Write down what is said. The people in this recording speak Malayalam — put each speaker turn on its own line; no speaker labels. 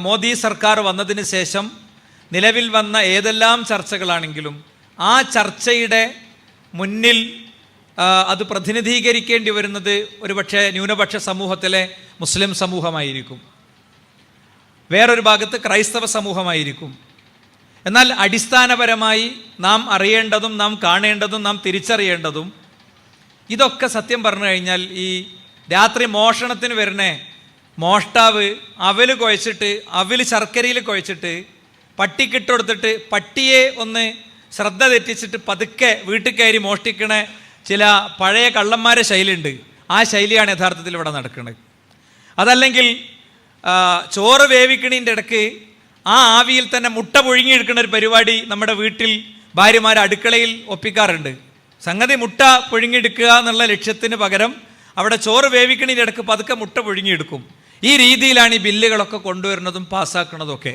മോദി സർക്കാർ വന്നതിന് ശേഷം നിലവിൽ വന്ന ഏതെല്ലാം ചർച്ചകളാണെങ്കിലും ആ ചർച്ചയുടെ മുന്നിൽ അത് പ്രതിനിധീകരിക്കേണ്ടി വരുന്നത് ഒരുപക്ഷെ ന്യൂനപക്ഷ സമൂഹത്തിലെ മുസ്ലിം സമൂഹമായിരിക്കും, വേറൊരു ഭാഗത്ത് ക്രൈസ്തവ സമൂഹമായിരിക്കും. എന്നാൽ അടിസ്ഥാനപരമായി നാം അറിയേണ്ടതും നാം കാണേണ്ടതും നാം തിരിച്ചറിയേണ്ടതും ഇതൊക്കെ സത്യം പറഞ്ഞു കഴിഞ്ഞാൽ ഈ രാത്രി മോഷണത്തിന് വരുന്ന മോഷ്ടാവ് അവല് കുഴച്ചിട്ട് ശർക്കരയിൽ കുഴച്ചിട്ട് പട്ടിക്കിട്ട് കൊടുത്തിട്ട് പട്ടിയെ ഒന്ന് ശ്രദ്ധ തെറ്റിച്ചിട്ട് പതുക്കെ വീട്ടിൽ കയറി മോഷ്ടിക്കണ ചില പഴയ കള്ളന്മാരെ ശൈലിയുണ്ട്. ആ ശൈലിയാണ് യഥാർത്ഥത്തിൽ ഇവിടെ നടക്കുന്നത്. അതല്ലെങ്കിൽ ചോറ് വേവിക്കണീൻ്റെ ഇടയ്ക്ക് ആ ആവിയിൽ തന്നെ മുട്ട പുഴുങ്ങിയെടുക്കുന്ന ഒരു പരിപാടി നമ്മുടെ വീട്ടിൽ ഭാര്യമാർ അടുക്കളയിൽ ഒപ്പിക്കാറുണ്ട്. സംഗതി മുട്ട പുഴുങ്ങിയെടുക്കുക എന്നുള്ള ലക്ഷ്യത്തിന് പകരം അവിടെ ചോറ് വേവിക്കണീൻ്റെ ഇടയ്ക്ക് പതുക്കെ മുട്ട പുഴുങ്ങിയെടുക്കും. ഈ രീതിയിലാണ് ഈ ബില്ലുകളൊക്കെ കൊണ്ടുവരുന്നതും പാസ്സാക്കുന്നതും ഒക്കെ.